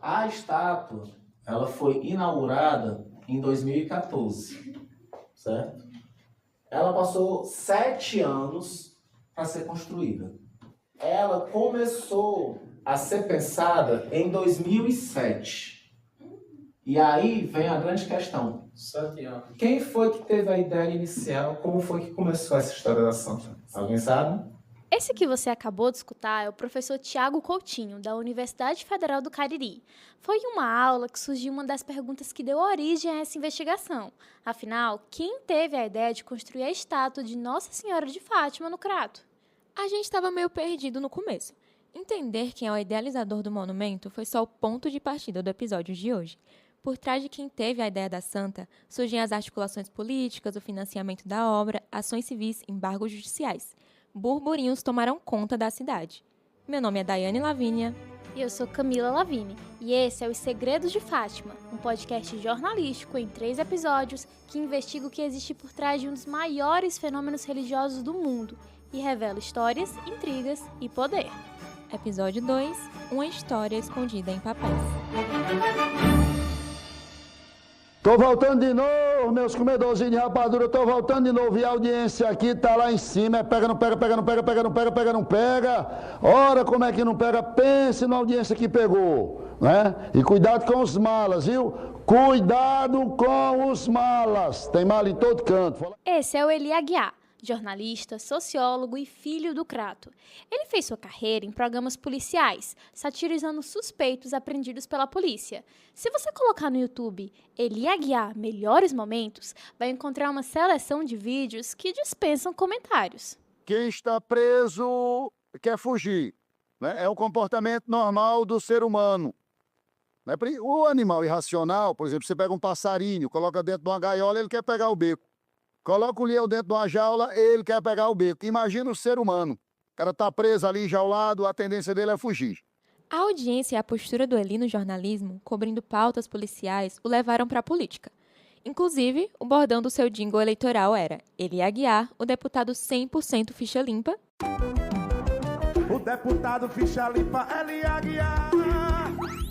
A estátua, ela foi inaugurada em 2014, certo? Ela passou 7 anos para ser construída. Ela começou a ser pensada em 2007. E aí vem a grande questão. 7 anos. Quem foi que teve a ideia inicial? Como foi que começou essa história da Santa? Alguém sabe? Esse que você acabou de escutar é o professor Tiago Coutinho, da Universidade Federal do Cariri. Foi em uma aula que surgiu uma das perguntas que deu origem a essa investigação. Afinal, quem teve a ideia de construir a estátua de Nossa Senhora de Fátima no Crato? A gente estava meio perdido no começo. Entender quem é o idealizador do monumento foi só o ponto de partida do episódio de hoje. Por trás de quem teve a ideia da santa, surgem as articulações políticas, o financiamento da obra, ações civis, embargos judiciais. Burburinhos tomaram conta da cidade. Meu nome é Daiane Lavínia. E eu sou Camila Lavínia. E esse é Os Segredos de Fátima, um podcast jornalístico em 3 episódios que investiga o que existe por trás de um dos maiores fenômenos religiosos do mundo e revela histórias, intrigas e poder. Episódio 2, uma história escondida em papéis. Tô voltando de novo, meus comedorzinhos de rapadura, tô voltando de novo. E a audiência aqui tá lá em cima, pega, não pega, pega, não pega, pega, não pega, pega, não pega. Ora, como é que não pega? Pense na audiência que pegou, né? E cuidado com os malas, viu? Cuidado com os malas. Tem mala em todo canto. Esse é o Eli Aguiar, jornalista, sociólogo e filho do Crato. Ele fez sua carreira em programas policiais, satirizando suspeitos apreendidos pela polícia. Se você colocar no YouTube Eli Aguiar Melhores Momentos, vai encontrar uma seleção de vídeos que dispensam comentários. Quem está preso quer fugir, né? É um comportamento normal do ser humano. Né? O animal irracional, por exemplo, você pega um passarinho, coloca dentro de uma gaiola, ele quer pegar o beco. Coloca o leão dentro de uma jaula, ele quer pegar o beco. Imagina o ser humano. O cara tá preso ali, enjaulado, a tendência dele é fugir. A audiência e a postura do Eli no jornalismo, cobrindo pautas policiais, o levaram para a política. Inclusive, o bordão do seu jingle eleitoral era Eli Aguiar, o deputado 100% ficha limpa. O deputado ficha limpa, Eli Aguiar.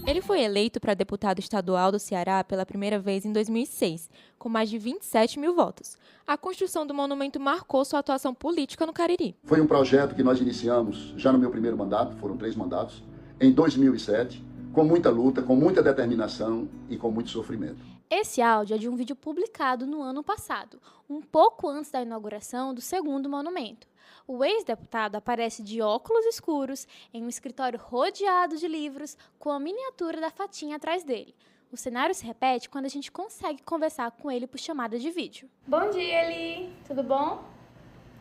Ele foi eleito para deputado estadual do Ceará pela primeira vez em 2006, com mais de 27 mil votos. A construção do monumento marcou sua atuação política no Cariri. Foi um projeto que nós iniciamos já no meu primeiro mandato, foram 3 mandatos, em 2007, com muita luta, com muita determinação e com muito sofrimento. Esse áudio é de um vídeo publicado no ano passado, um pouco antes da inauguração do segundo monumento. O ex-deputado aparece de óculos escuros em um escritório rodeado de livros com a miniatura da Fatinha atrás dele. O cenário se repete quando a gente consegue conversar com ele por chamada de vídeo. Bom dia, Eli. Tudo bom?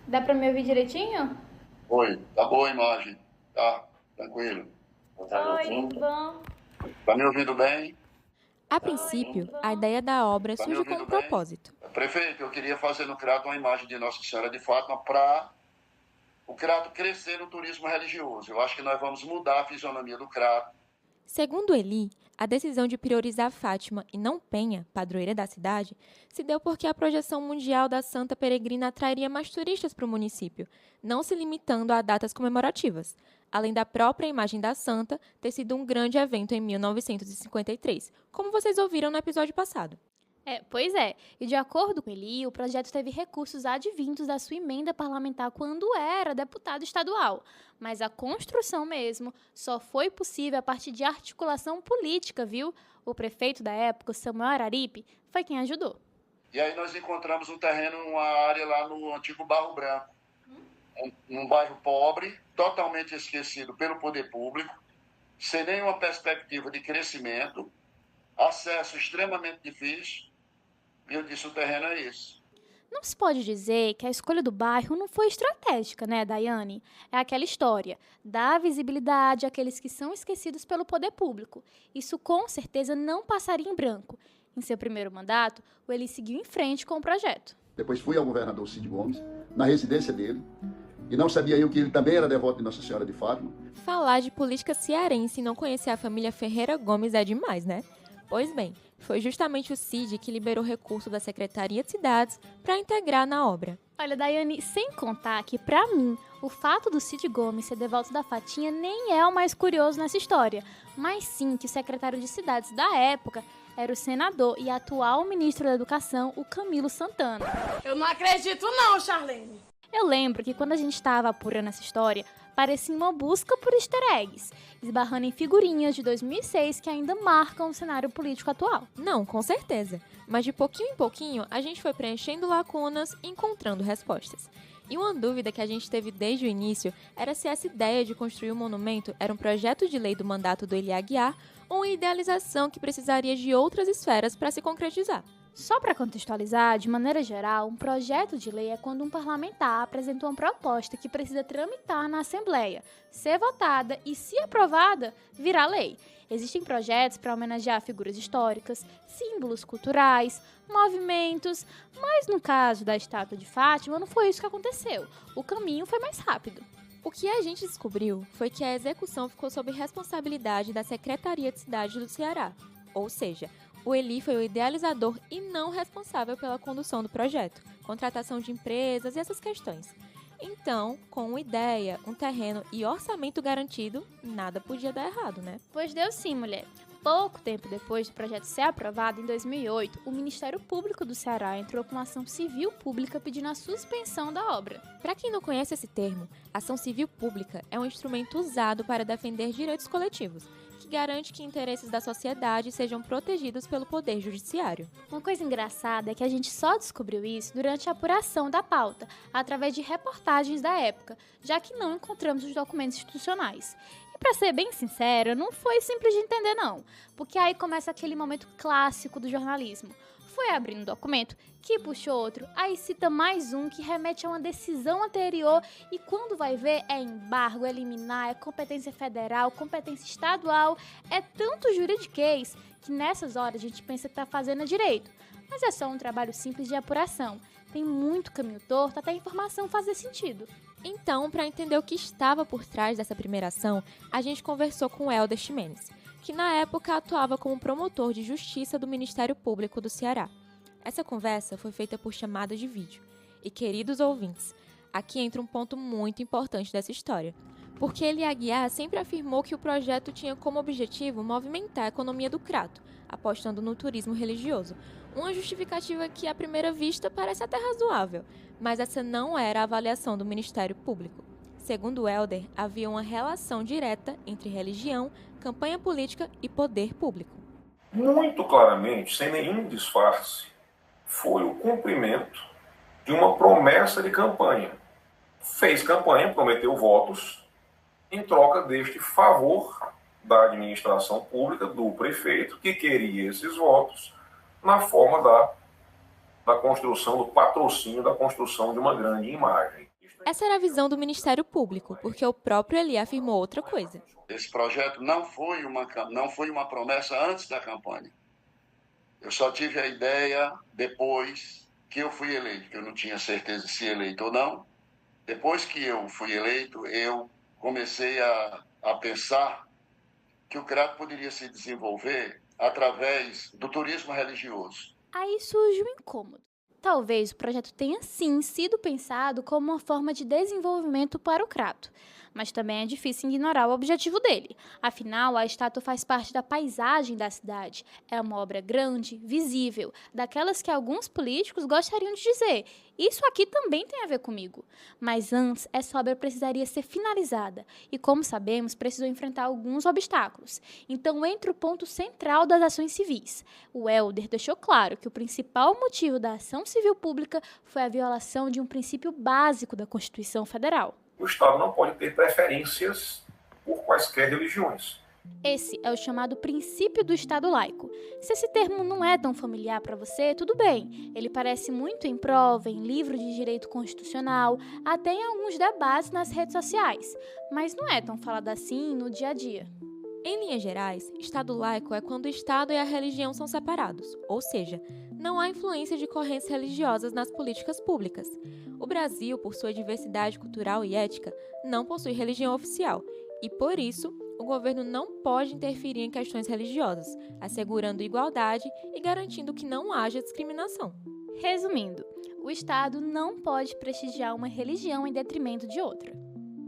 Dá pra me ouvir direitinho? Oi, tá boa a imagem. Tá, tranquilo. Oi, tudo bom? Tá me ouvindo bem? A princípio, a ideia da obra surge com um propósito. Prefeito, eu queria fazer no Crato uma imagem de Nossa Senhora de Fátima para o Crato crescer no turismo religioso. Eu acho que nós vamos mudar a fisionomia do Crato. Segundo Eli, a decisão de priorizar Fátima e não Penha, padroeira da cidade, se deu porque a projeção mundial da Santa Peregrina atrairia mais turistas para o município, não se limitando a datas comemorativas, além da própria imagem da Santa ter sido um grande evento em 1953, como vocês ouviram no episódio passado. Pois é. E de acordo com Eli, o projeto teve recursos advindos da sua emenda parlamentar quando era deputado estadual. Mas a construção mesmo só foi possível a partir de articulação política, viu? O prefeito da época, Samuel Araripe, foi quem ajudou. E aí nós encontramos um terreno, uma área lá no antigo Barro Branco. Um bairro pobre, totalmente esquecido pelo poder público, sem nenhuma perspectiva de crescimento, acesso extremamente difícil. E eu disse, o terreno é esse. Não se pode dizer que a escolha do bairro não foi estratégica, né, Daiane? É aquela história, dar visibilidade àqueles que são esquecidos pelo poder público. Isso com certeza não passaria em branco. Em seu primeiro mandato, o Eli seguiu em frente com o projeto. Depois fui ao governador Cid Gomes, na residência dele, e não sabia eu que ele também era devoto de Nossa Senhora de Fátima. Falar de política cearense e não conhecer a família Ferreira Gomes é demais, né? Pois bem, Foi justamente o CID que liberou recurso da Secretaria de Cidades para integrar na obra. Olha, Daiane, sem contar que, pra mim, o fato do Cid Gomes ser devoto da Fatinha nem é o mais curioso nessa história, mas sim que o secretário de Cidades da época era o senador e atual ministro da Educação, o Camilo Santana. Eu não acredito não, Charlene. Eu lembro que quando a gente estava apurando essa história, parecia uma busca por easter eggs, esbarrando em figurinhas de 2006 que ainda marcam o cenário político atual. Não, com certeza. Mas de pouquinho em pouquinho, a gente foi preenchendo lacunas e encontrando respostas. E uma dúvida que a gente teve desde o início era se essa ideia de construir um monumento era um projeto de lei do mandato do Elie Aguiar ou uma idealização que precisaria de outras esferas para se concretizar. Só para contextualizar, de maneira geral, um projeto de lei é quando um parlamentar apresenta uma proposta que precisa tramitar na Assembleia, ser votada e, se aprovada, virar lei. Existem projetos para homenagear figuras históricas, símbolos culturais, movimentos, mas no caso da estátua de Fátima não foi isso que aconteceu. O caminho foi mais rápido. O que a gente descobriu foi que a execução ficou sob responsabilidade da Secretaria de Cidades do Ceará, ou seja, o Elie foi o idealizador e não responsável pela condução do projeto, contratação de empresas e essas questões. Então, com uma ideia, um terreno e orçamento garantido, nada podia dar errado, né? Pois deu sim, mulher. Pouco tempo depois do projeto ser aprovado, em 2008, o Ministério Público do Ceará entrou com uma ação civil pública pedindo a suspensão da obra. Para quem não conhece esse termo, ação civil pública é um instrumento usado para defender direitos coletivos, que garante que interesses da sociedade sejam protegidos pelo Poder Judiciário. Uma coisa engraçada é que a gente só descobriu isso durante a apuração da pauta, através de reportagens da época, já que não encontramos os documentos institucionais. E para ser bem sincera, não foi simples de entender não, porque aí começa aquele momento clássico do jornalismo. Foi abrindo um documento, que puxa outro, aí cita mais um que remete a uma decisão anterior e quando vai ver é embargo, é liminar, é competência federal, competência estadual, é tanto juridiquês que nessas horas a gente pensa que está fazendo direito. Mas é só um trabalho simples de apuração. Tem muito caminho torto até a informação fazer sentido. Então, para entender o que estava por trás dessa primeira ação, a gente conversou com o Helder Ximenes, que na época atuava como promotor de justiça do Ministério Público do Ceará. Essa conversa foi feita por chamada de vídeo. E, queridos ouvintes, aqui entra um ponto muito importante dessa história. Porque Elie Aguiar sempre afirmou que o projeto tinha como objetivo movimentar a economia do Crato, apostando no turismo religioso. Uma justificativa que, à primeira vista, parece até razoável, mas essa não era a avaliação do Ministério Público. Segundo Helder, havia uma relação direta entre religião, campanha política e poder público. Muito claramente, sem nenhum disfarce, foi o cumprimento de uma promessa de campanha. Fez campanha, prometeu votos, em troca deste favor da administração pública, do prefeito, que queria esses votos na forma da construção, do patrocínio da construção de uma grande imagem. Essa era a visão do Ministério Público, porque o próprio Elie afirmou outra coisa. Esse projeto não foi uma promessa antes da campanha. Eu só tive a ideia depois que eu fui eleito, que eu não tinha certeza se eleito ou não. Depois que eu fui eleito, eu comecei a pensar que o Crato poderia se desenvolver através do turismo religioso. Aí surge um incômodo. Talvez o projeto tenha sim sido pensado como uma forma de desenvolvimento para o Crato, mas também é difícil ignorar o objetivo dele. Afinal, a estátua faz parte da paisagem da cidade. É uma obra grande, visível, daquelas que alguns políticos gostariam de dizer: isso aqui também tem a ver comigo. Mas antes, essa obra precisaria ser finalizada e, como sabemos, precisou enfrentar alguns obstáculos. Então entra o ponto central das ações civis. O Helder deixou claro que o principal motivo da ação civil pública foi a violação de um princípio básico da Constituição Federal. O Estado não pode ter preferências por quaisquer religiões. Esse é o chamado princípio do Estado laico. Se esse termo não é tão familiar para você, tudo bem. Ele parece muito em prova, em livro de direito constitucional, até em alguns debates nas redes sociais, mas não é tão falado assim no dia a dia. Em linhas gerais, Estado laico é quando o Estado e a religião são separados, ou seja, não há influência de correntes religiosas nas políticas públicas. O Brasil, por sua diversidade cultural e ética, não possui religião oficial, e por isso, o governo não pode interferir em questões religiosas, assegurando igualdade e garantindo que não haja discriminação. Resumindo, o Estado não pode prestigiar uma religião em detrimento de outra.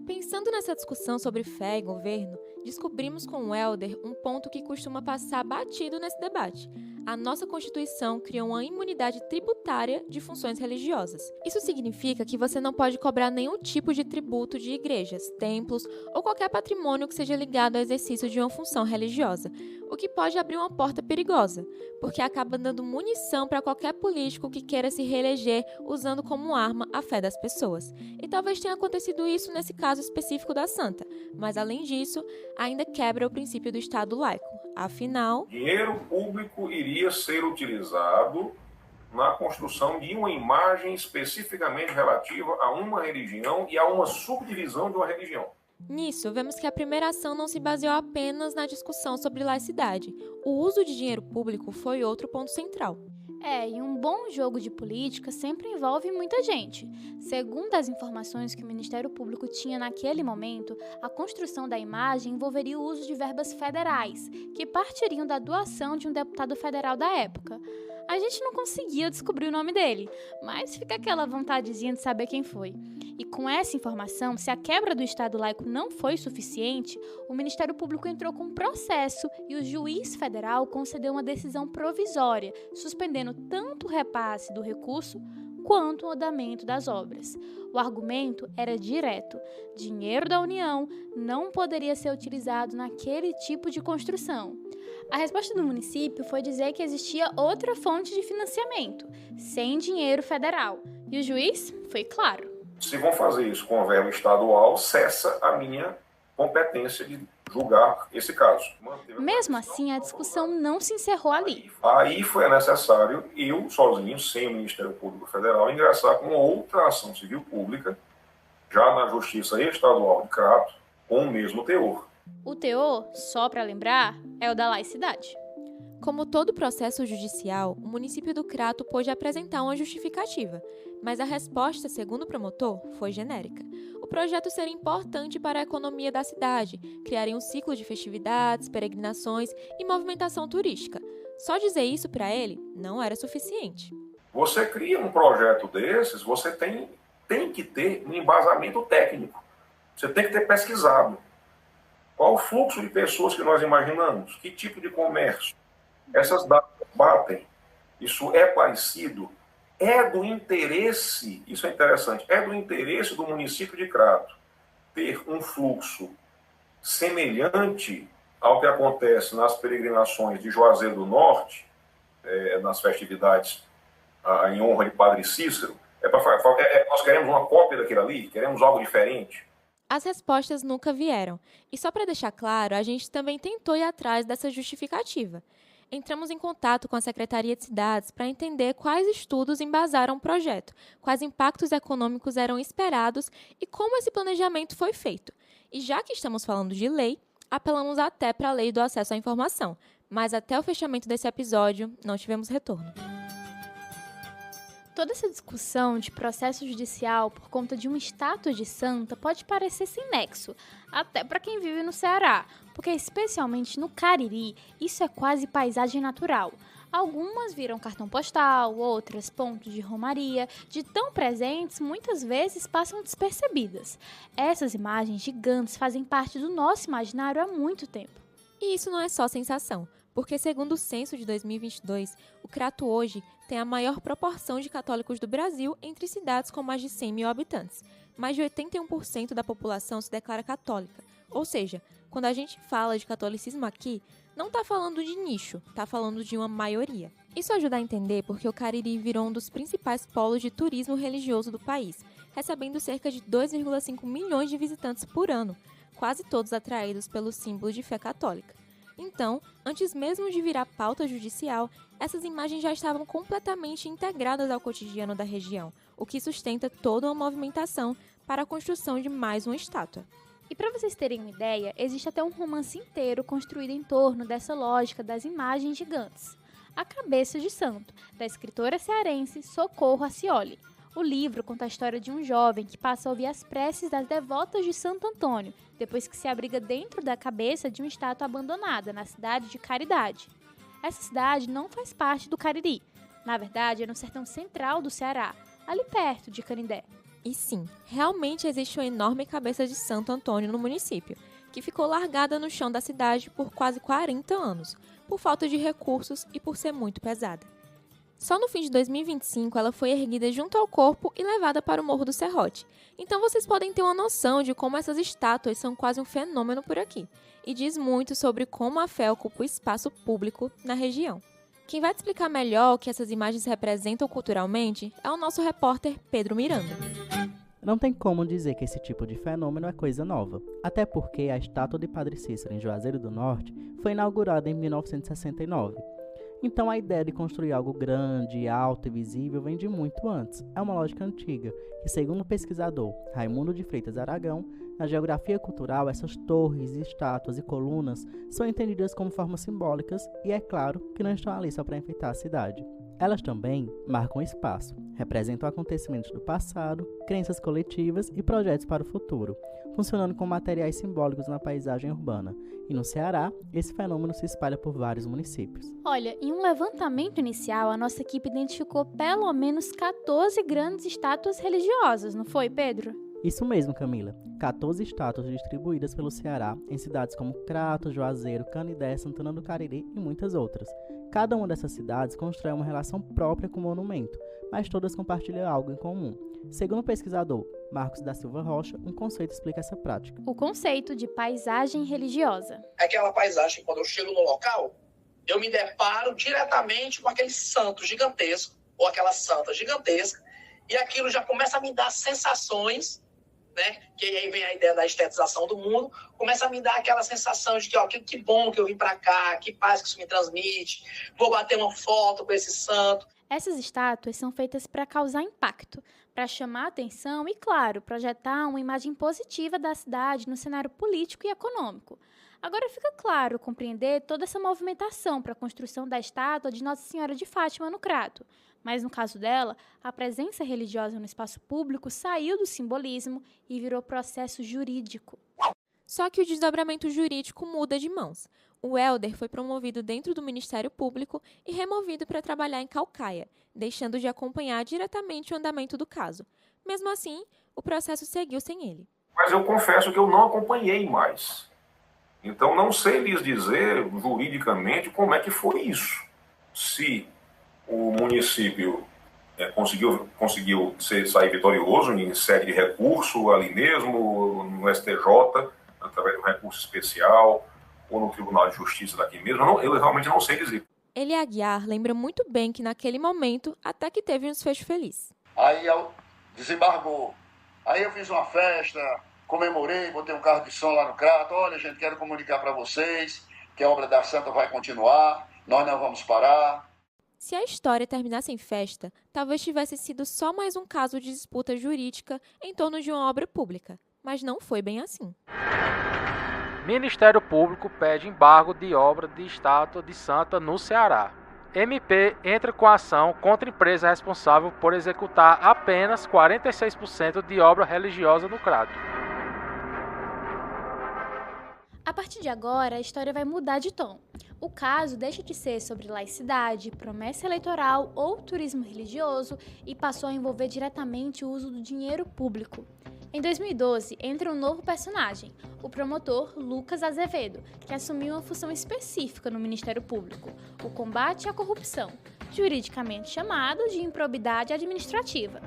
Pensando nessa discussão sobre fé e governo, descobrimos com o Helder um ponto que costuma passar batido nesse debate. A nossa Constituição criou uma imunidade tributária de funções religiosas. Isso significa que você não pode cobrar nenhum tipo de tributo de igrejas, templos ou qualquer patrimônio que seja ligado ao exercício de uma função religiosa, o que pode abrir uma porta perigosa, porque acaba dando munição para qualquer político que queira se reeleger usando como arma a fé das pessoas. E talvez tenha acontecido isso nesse caso específico da Santa, mas além disso, ainda quebra o princípio do Estado laico. Afinal, dinheiro público iria ser utilizado na construção de uma imagem especificamente relativa a uma religião e a uma subdivisão de uma religião. Nisso, vemos que a primeira ação não se baseou apenas na discussão sobre laicidade. O uso de dinheiro público foi outro ponto central. E um bom jogo de política sempre envolve muita gente. Segundo as informações que o Ministério Público tinha naquele momento, a construção da imagem envolveria o uso de verbas federais, que partiriam da doação de um deputado federal da época. A gente não conseguia descobrir o nome dele, mas fica aquela vontadezinha de saber quem foi. E com essa informação, se a quebra do Estado laico não foi suficiente, o Ministério Público entrou com um processo e o juiz federal concedeu uma decisão provisória, suspendendo tanto o repasse do recurso quanto o andamento das obras. O argumento era direto: dinheiro da União não poderia ser utilizado naquele tipo de construção. A resposta do município foi dizer que existia outra fonte de financiamento, sem dinheiro federal. E o juiz foi claro: se vão fazer isso com a verba estadual, cessa a minha competência de julgar esse caso. Mesmo assim, a discussão não se encerrou ali. Aí foi necessário eu, sozinho, sem o Ministério Público Federal, ingressar com outra ação civil pública, já na Justiça Estadual de Crato, com o mesmo teor. O teor, só para lembrar, é o da laicidade. Como todo processo judicial, o município do Crato pôde apresentar uma justificativa, mas a resposta, segundo o promotor, foi genérica. O projeto seria importante para a economia da cidade, criaria um ciclo de festividades, peregrinações e movimentação turística. Só dizer isso para ele não era suficiente. Você cria um projeto desses, você tem que ter um embasamento técnico. Você tem que ter pesquisado. Qual o fluxo de pessoas que nós imaginamos? Que tipo de comércio? Essas datas batem? Isso é parecido? É do interesse, isso é interessante, é do interesse do município de Crato ter um fluxo semelhante ao que acontece nas peregrinações de Juazeiro do Norte, nas festividades em honra de Padre Cícero. Nós queremos uma cópia daquilo ali? Queremos algo diferente? As respostas nunca vieram. E só para deixar claro, a gente também tentou ir atrás dessa justificativa. Entramos em contato com a Secretaria de Cidades para entender quais estudos embasaram o projeto, quais impactos econômicos eram esperados e como esse planejamento foi feito. E já que estamos falando de lei, apelamos até para a Lei do Acesso à Informação, mas até o fechamento desse episódio não tivemos retorno. Toda essa discussão de processo judicial por conta de um status de santa pode parecer sem nexo, até para quem vive no Ceará, porque especialmente no Cariri, isso é quase paisagem natural. Algumas viram cartão postal, outras pontos de romaria, de tão presentes, muitas vezes passam despercebidas. Essas imagens gigantes fazem parte do nosso imaginário há muito tempo. E isso não é só sensação, porque segundo o censo de 2022, o Crato hoje tem a maior proporção de católicos do Brasil entre cidades com mais de 100 mil habitantes. Mais de 81% da população se declara católica. Ou seja, quando a gente fala de catolicismo aqui, não está falando de nicho, está falando de uma maioria. Isso ajuda a entender porque o Cariri virou um dos principais polos de turismo religioso do país, recebendo cerca de 2,5 milhões de visitantes por ano, quase todos atraídos pelos símbolos de fé católica. Então, antes mesmo de virar pauta judicial, essas imagens já estavam completamente integradas ao cotidiano da região, o que sustenta toda uma movimentação para a construção de mais uma estátua. E para vocês terem uma ideia, existe até um romance inteiro construído em torno dessa lógica das imagens gigantes. A Cabeça de Santo, da escritora cearense Socorro Acioli. O livro conta a história de um jovem que passa a ouvir as preces das devotas de Santo Antônio, depois que se abriga dentro da cabeça de uma estátua abandonada na cidade de Caridade. Essa cidade não faz parte do Cariri. Na verdade, é no sertão central do Ceará, ali perto de Canindé. E sim, realmente existe uma enorme cabeça de Santo Antônio no município, que ficou largada no chão da cidade por quase 40 anos, por falta de recursos e por ser muito pesada. Só no fim de 2025 ela foi erguida junto ao corpo e levada para o Morro do Serrote. Então vocês podem ter uma noção de como essas estátuas são quase um fenômeno por aqui. E diz muito sobre como a fé ocupa o espaço público na região. Quem vai te explicar melhor o que essas imagens representam culturalmente é o nosso repórter Pedro Miranda. Não tem como dizer que esse tipo de fenômeno é coisa nova, até porque a estátua de Padre Cícero em Juazeiro do Norte foi inaugurada em 1969. Então a ideia de construir algo grande, alto e visível vem de muito antes. É uma lógica antiga, e segundo o pesquisador Raimundo de Freitas Aragão, na geografia cultural essas torres, estátuas e colunas são entendidas como formas simbólicas e é claro que não estão ali só para enfeitar a cidade. Elas também marcam espaço, representam acontecimentos do passado, crenças coletivas e projetos para o futuro, funcionando como materiais simbólicos na paisagem urbana. E no Ceará, esse fenômeno se espalha por vários municípios. Olha, em um levantamento inicial, a nossa equipe identificou pelo menos 14 grandes estátuas religiosas, não foi, Pedro? Isso mesmo, Camila. 14 estátuas distribuídas pelo Ceará em cidades como Crato, Juazeiro, Canindé, Santana do Cariri e muitas outras. Cada uma dessas cidades constrói uma relação própria com o monumento, mas todas compartilham algo em comum. Segundo o pesquisador Marcos da Silva Rocha, um conceito explica essa prática. O conceito de paisagem religiosa. É aquela paisagem, quando eu chego no local, eu me deparo diretamente com aquele santo gigantesco, ou aquela santa gigantesca, e aquilo já começa a me dar sensações, né? Que aí vem a ideia da estetização do mundo, começa a me dar aquela sensação de que, ó, que bom que eu vim para cá, que paz que isso me transmite, vou bater uma foto com esse santo. Essas estátuas são feitas para causar impacto, para chamar atenção e, claro, projetar uma imagem positiva da cidade no cenário político e econômico. Agora fica claro compreender toda essa movimentação para a construção da estátua de Nossa Senhora de Fátima no Crato. Mas no caso dela, a presença religiosa no espaço público saiu do simbolismo e virou processo jurídico. Só que o desdobramento jurídico muda de mãos. O Helder foi promovido dentro do Ministério Público e removido para trabalhar em Caucaia, deixando de acompanhar diretamente o andamento do caso. Mesmo assim, o processo seguiu sem ele. Mas eu confesso que eu não acompanhei mais. Então não sei lhes dizer juridicamente como é que foi isso. Se o município conseguiu sair vitorioso em sede de recurso ali mesmo, no STJ, através de um recurso especial, ou no Tribunal de Justiça daqui mesmo, eu realmente não sei dizer. Eli Aguiar lembra muito bem que naquele momento até que teve um desfecho feliz. Aí desembargou. Aí eu fiz uma festa, comemorei, botei um carro de som lá no Crato. Olha, gente, quero comunicar para vocês que a obra da Santa vai continuar, nós não vamos parar. Se a história terminasse em festa, talvez tivesse sido só mais um caso de disputa jurídica em torno de uma obra pública. Mas não foi bem assim. Ministério Público pede embargo de obra de estátua de santa no Ceará. MP entra com ação contra a empresa responsável por executar apenas 46% de obra religiosa no Crato. A partir de agora, a história vai mudar de tom. O caso deixa de ser sobre laicidade, promessa eleitoral ou turismo religioso e passou a envolver diretamente o uso do dinheiro público. Em 2012, entra um novo personagem, o promotor Lucas Azevedo, que assumiu uma função específica no Ministério Público, o combate à corrupção, juridicamente chamado de improbidade administrativa.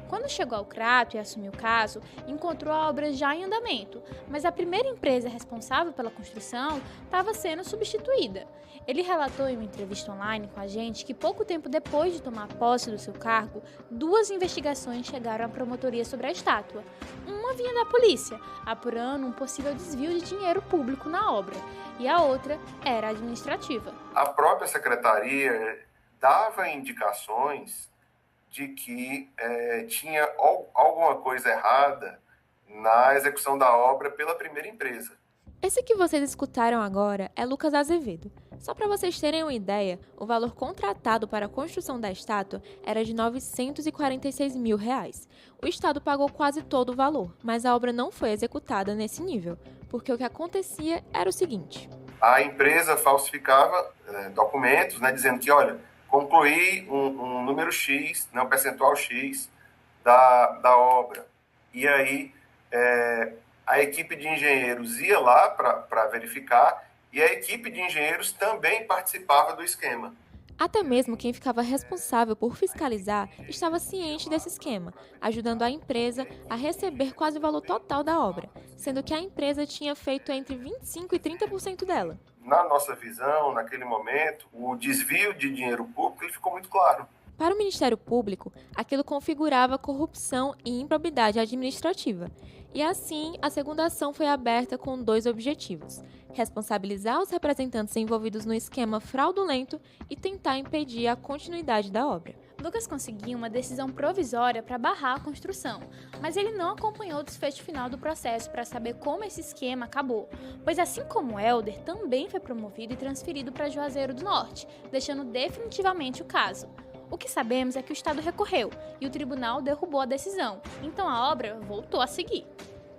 Quando chegou ao Crato e assumiu o caso, encontrou a obra já em andamento, mas a primeira empresa responsável pela construção estava sendo substituída. Ele relatou em uma entrevista online com a gente que pouco tempo depois de tomar posse do seu cargo, 2 investigações chegaram à promotoria sobre a estátua. Uma vinha da polícia, apurando um possível desvio de dinheiro público na obra, e a outra era administrativa. A própria secretaria dava indicações de que tinha alguma coisa errada na execução da obra pela primeira empresa. Esse que vocês escutaram agora é Lucas Azevedo. Só para vocês terem uma ideia, o valor contratado para a construção da estátua era de R$ 946 mil. O Estado pagou quase todo o valor, mas a obra não foi executada nesse nível, porque o que acontecia era o seguinte: a empresa falsificava documentos, né, dizendo que, olha, concluí um número X, um percentual X da obra. E aí a equipe de engenheiros ia lá para verificar, e a equipe de engenheiros também participava do esquema. Até mesmo quem ficava responsável por fiscalizar estava ciente desse esquema, ajudando a empresa a receber quase o valor total da obra, sendo que a empresa tinha feito entre 25% e 30% dela. Na nossa visão, naquele momento, o desvio de dinheiro público ele ficou muito claro. Para o Ministério Público, aquilo configurava corrupção e improbidade administrativa. E assim, a segunda ação foi aberta com 2 objetivos: responsabilizar os representantes envolvidos no esquema fraudulento e tentar impedir a continuidade da obra. Lucas conseguiu uma decisão provisória para barrar a construção, mas ele não acompanhou o desfecho final do processo para saber como esse esquema acabou, pois assim como Helder, também foi promovido e transferido para Juazeiro do Norte, deixando definitivamente o caso. O que sabemos é que o Estado recorreu e o tribunal derrubou a decisão, então a obra voltou a seguir.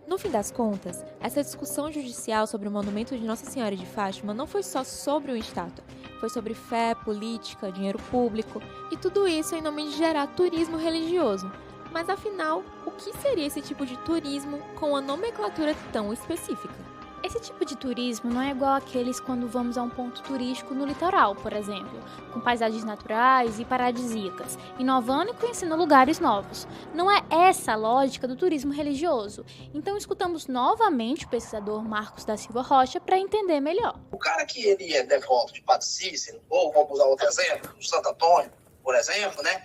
No fim das contas, essa discussão judicial sobre o monumento de Nossa Senhora de Fátima não foi só sobre uma estátua, foi sobre fé, política, dinheiro público e tudo isso em nome de gerar turismo religioso. Mas afinal, o que seria esse tipo de turismo com uma nomenclatura tão específica? Esse tipo de turismo não é igual àqueles quando vamos a um ponto turístico no litoral, por exemplo, com paisagens naturais e paradisíacas, inovando e conhecendo lugares novos. Não é essa a lógica do turismo religioso. Então escutamos novamente o pesquisador Marcos da Silva Rocha para entender melhor. O cara que ele é devoto de Padre Cícero, ou vamos usar outro exemplo, o Santo Antônio, por exemplo, né?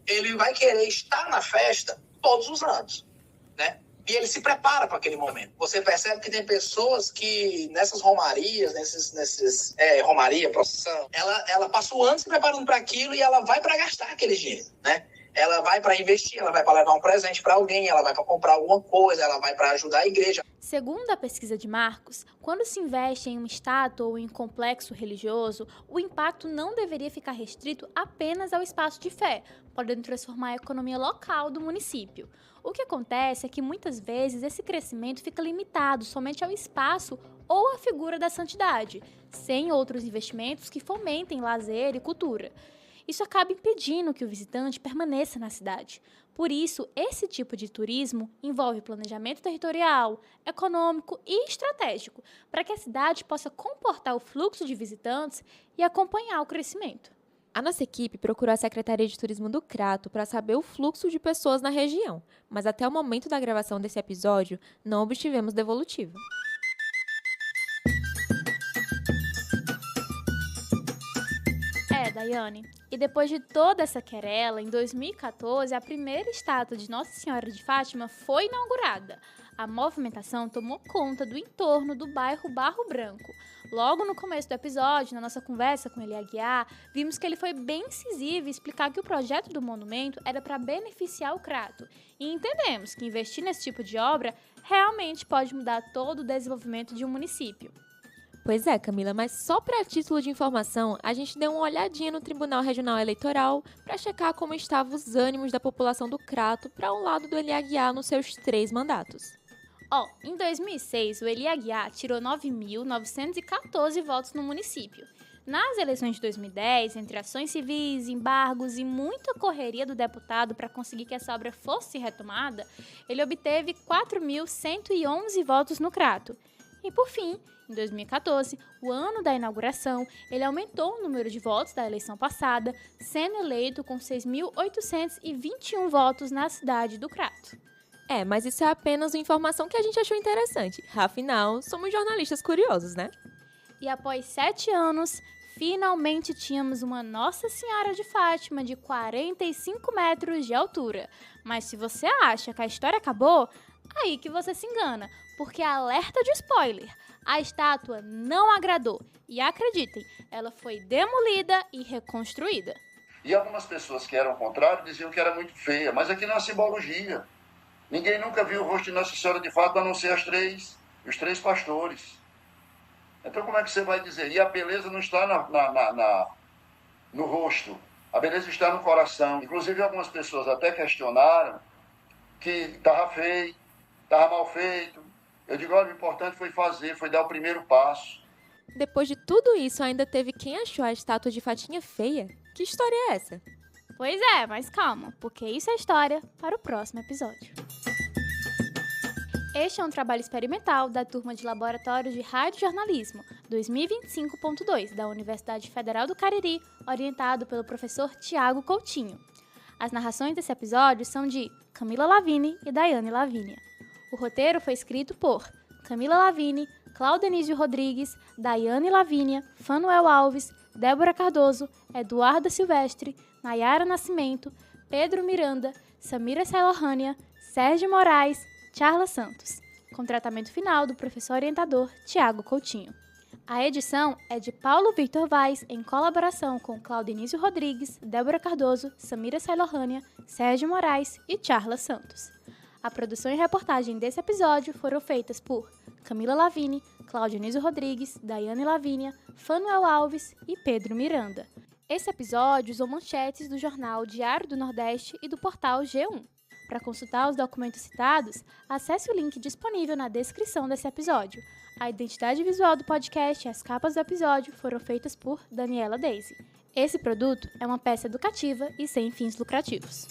Ele vai querer estar na festa todos os anos, né? E ele se prepara para aquele momento. Você percebe que tem pessoas que nessas romarias, romaria, procissão, ela passa o ano se preparando para aquilo e ela vai para gastar aquele dinheiro, né? Ela vai para investir, ela vai para levar um presente para alguém, ela vai para comprar alguma coisa, ela vai para ajudar a igreja. Segundo a pesquisa de Marcos, quando se investe em uma estátua ou em um complexo religioso, o impacto não deveria ficar restrito apenas ao espaço de fé, podendo transformar a economia local do município. O que acontece é que muitas vezes esse crescimento fica limitado somente ao espaço ou à figura da santidade, sem outros investimentos que fomentem lazer e cultura. Isso acaba impedindo que o visitante permaneça na cidade. Por isso, esse tipo de turismo envolve planejamento territorial, econômico e estratégico, para que a cidade possa comportar o fluxo de visitantes e acompanhar o crescimento. A nossa equipe procurou a Secretaria de Turismo do Crato para saber o fluxo de pessoas na região, mas até o momento da gravação desse episódio, não obtivemos devolutiva. Daiane. E depois de toda essa querela, em 2014, a primeira estátua de Nossa Senhora de Fátima foi inaugurada. A movimentação tomou conta do entorno do bairro Barro Branco. Logo no começo do episódio, na nossa conversa com Eli Aguiar, vimos que ele foi bem incisivo em explicar que o projeto do monumento era para beneficiar o Crato. E entendemos que investir nesse tipo de obra realmente pode mudar todo o desenvolvimento de um município. Pois é, Camila, mas só para título de informação, a gente deu uma olhadinha no Tribunal Regional Eleitoral para checar como estavam os ânimos da população do Crato para o lado do Eli Aguiar nos seus 3 mandatos. Em 2006, o Eli Aguiar tirou 9.914 votos no município. Nas eleições de 2010, entre ações civis, embargos e muita correria do deputado para conseguir que essa obra fosse retomada, ele obteve 4.111 votos no Crato. E por fim, em 2014, o ano da inauguração, ele aumentou o número de votos da eleição passada, sendo eleito com 6.821 votos na cidade do Crato. Mas isso é apenas uma informação que a gente achou interessante. Afinal, somos jornalistas curiosos, né? E após 7 anos, finalmente tínhamos uma Nossa Senhora de Fátima de 45 metros de altura. Mas se você acha que a história acabou, aí que você se engana, porque alerta de spoiler, a estátua não agradou. E acreditem, ela foi demolida e reconstruída. E algumas pessoas que eram contrárias diziam que era muito feia, mas aqui não é simbologia. Ninguém nunca viu o rosto de Nossa Senhora de Fátima, a não ser os três pastores. Então, como é que você vai dizer? E a beleza não está no rosto, a beleza está no coração. Inclusive, algumas pessoas até questionaram que estava feio, estava mal feito. Eu digo, olha, o importante foi fazer, foi dar o primeiro passo. Depois de tudo isso, ainda teve quem achou a estátua de Fatinha feia? Que história é essa? Pois é, mas calma, porque isso é história para o próximo episódio. Este é um trabalho experimental da turma de Laboratório de Radiojornalismo 2025.2 da Universidade Federal do Cariri, orientado pelo professor Tiago Coutinho. As narrações desse episódio são de Camila Lavigne e Daiane Lavínia. O roteiro foi escrito por Camila Lavigne, Claudenísio Rodrigues, Daiane Lavínia, Fanuel Alves, Débora Cardoso, Eduarda Silvestre, Nayara Nascimento, Pedro Miranda, Samira Sailorrânia, Sérgio Moraes, Charla Santos, com tratamento final do professor orientador Tiago Coutinho. A edição é de Paulo Victor Vaz, em colaboração com Claudenísio Rodrigues, Débora Cardoso, Samira Sailorrânia, Sérgio Moraes e Charla Santos. A produção e reportagem desse episódio foram feitas por Camila Lavigne, Claudenísio Rodrigues, Daiane Lavínia, Fanuel Alves e Pedro Miranda. Esse episódio usou manchetes do jornal Diário do Nordeste e do portal G1. Para consultar os documentos citados, acesse o link disponível na descrição desse episódio. A identidade visual do podcast e as capas do episódio foram feitas por Daniela Daisy. Esse produto é uma peça educativa e sem fins lucrativos.